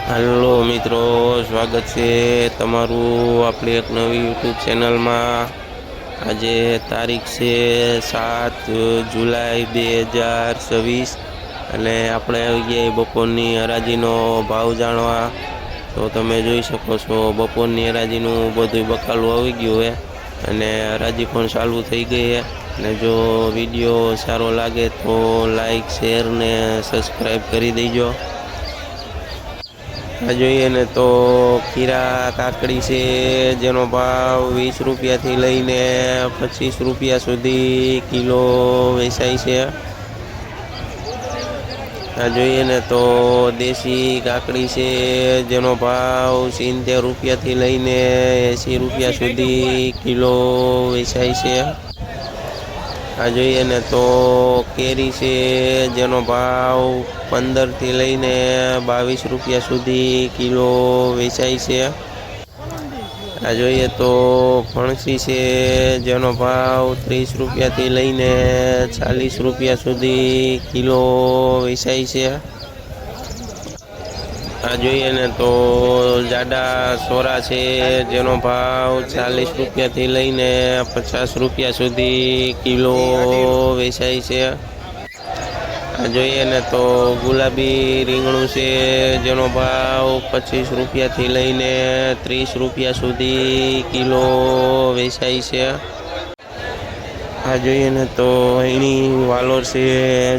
Hello મિત્રો, સ્વાગત છે તમારું આપણી એક નવી યુટ્યુબ ચેનલમાં। આજે તારીખ છે 7 જુલાઈ 2026 અને આપણે આવી ગયા બપોરની હરાજીનો ભાવ જાણવા। તો તમે જોઈ શકો છો બપોરની હરાજીનું બધું બકાલું આવી ગયું છે અને હરાજી પણ ચાલુ થઈ ગઈ છે। અને જો વિડીયો સારો લાગે તો લાઈક શેર ને સબસ્ક્રાઈબ કરી દેજો। આ જોઈએ ને તો ખીરા કાકડી છે જેનો ભાવ 20 રૂપિયાથી લઈને 25 રૂપિયા સુધી કિલો વેચાય છે। આ જોઈએ ને તો દેશી કાકડી છે જેનો ભાવ 70 રૂપિયાથી લઈને 80 રૂપિયા સુધી કિલો વેચાય છે। આ જોઈએ ને તો કેરી છે જેનો ભાવ 15થી લઈને 22 રૂપિયા સુધી કિલો વેચાય છે। આ જોઈએ તો ફણસી છે જેનો ભાવ 30 રૂપિયાથી લઈને 40 રૂપિયા સુધી કિલો વેચાય છે। આ જોઈએ ને તો જાડા સોરા છે જેનો ભાવ 40 રૂપિયાથી લઈને 50 રૂપિયા સુધી કિલો વેચાય છે। આ જોઈએ ને તો ગુલાબી રીંગણું છે જેનો ભાવ 25 રૂપિયાથી લઈને 30 રૂપિયા સુધી કિલો વેચાય છે। આ જોઈએ ને તો એની વાલોર છે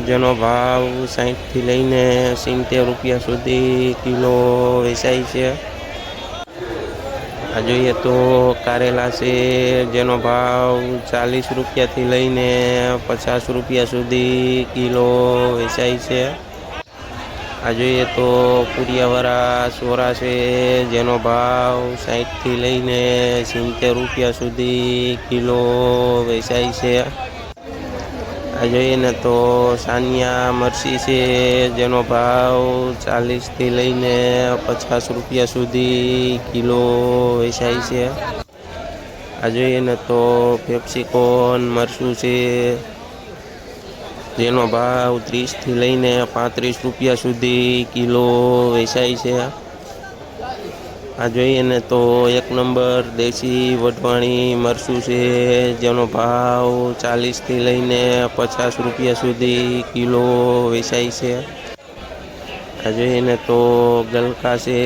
જેનો ભાવ 60થી લઈને 70 રૂપિયા સુધી કિલો વેચાય છે। આ જોઈએ તો કારેલા છે જેનો ભાવ 40 રૂપિયાથી લઈને 50 રૂપિયા સુધી કિલો વેચાય છે। આ જોઈએ તો કુરિયાવાળા સોરા છે જેનો ભાવ 60થી લઈને 70 રૂપિયા સુધી કિલો વેચાય છે। આ જોઈએ ને તો સાનિયા મરચી છે જેનો ભાવ 40થી લઈને 50 રૂપિયા સુધી કિલો વેચાય છે। આ જોઈએ ને તો પેપ્સિકોન મરચું છે જેનો ભાવ 30થી લઈને 35 રૂપિયા સુધી કિલો વેચાય છે। આ જોઈએ ને તો એક નંબર દેશી વઢવાણી મરચું છે જેનો ભાવ 40થી લઈને 50 રૂપિયા સુધી કિલો વેચાય છે। આ જોઈએ ને તો ગલકા છે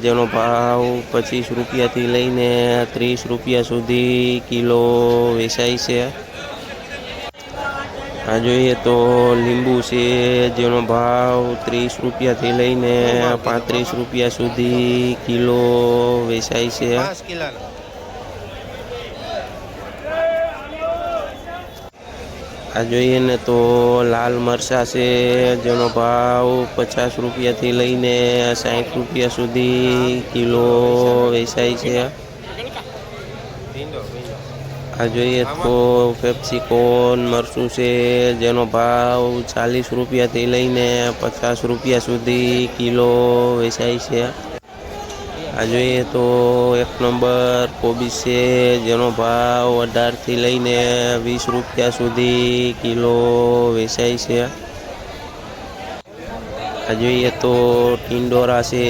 જેનો ભાવ 25 રૂપિયાથી લઈને 30 રૂપિયા સુધી કિલો વેચાય છે। આ જોઈએ તો લીંબુ છે જેનો ભાવ 30 રૂપિયાથી લઈને 35 રૂપિયા સુધી કિલો વેચાય છે। આ જોઈએ ને તો લાલ મરચાં છે જેનો ભાવ 50 રૂપિયાથી લઈને 60 રૂપિયા સુધી કિલો વેચાય છે। આ જોઈએ તો પેપ્સિકોન મરચું છે જેનો ભાવ 40 રૂપિયાથી લઈને 50 રૂપિયા સુધી કિલો વેચાય છે। આ જોઈએ તો એક નંબર કોબીજ છે જેનો ભાવ 18થી લઈને 20 રૂપિયા સુધી કિલો વેચાય છે। આ જોઈએ તો ટિંડોરા છે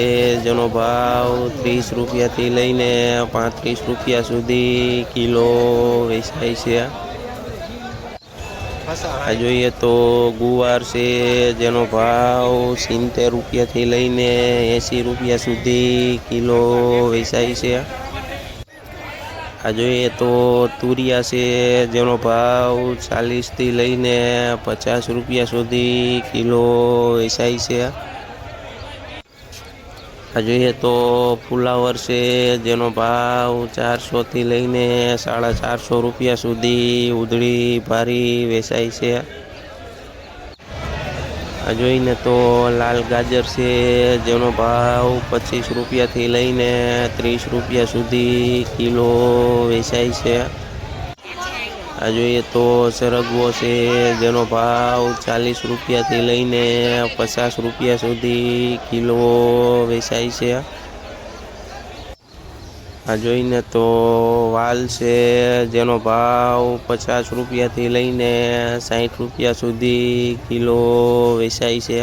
જેનો ભાવ 30 રૂપિયાથી લઈને 35 રૂપિયા સુધી કિલો વેચાય છે। આ જોઈએ તો ગુવાર છે જેનો ભાવ 70 રૂપિયાથી લઈને 80 રૂપિયા સુધી કિલો વેચાય છે। આ જોઈએ તો તુરિયા છે જેનો ભાવ 40થી લઈને 50 રૂપિયા સુધી કિલો વેચાય છે। આ જોઈએ તો ફુલાવર છે જેનો ભાવ 400થી લઈને 450 રૂપિયા સુધી ઉધળી ભારી વેચાય છે। આ જોઈને તો લાલ ગાજર છે જેનો ભાવ 25 રૂપિયાથી લઈને 30 રૂપિયા સુધી કિલો વેચાય છે। આ જોઈએ તો સરગવો છે જેનો ભાવ 40 રૂપિયાથી લઈને 50 રૂપિયા સુધી કિલો વેચાય છે। આ જોઈને તો વાલ છે જેનો ભાવ 50 રૂપિયાથી લઈને 60 રૂપિયા સુધી કિલો વેચાય છે।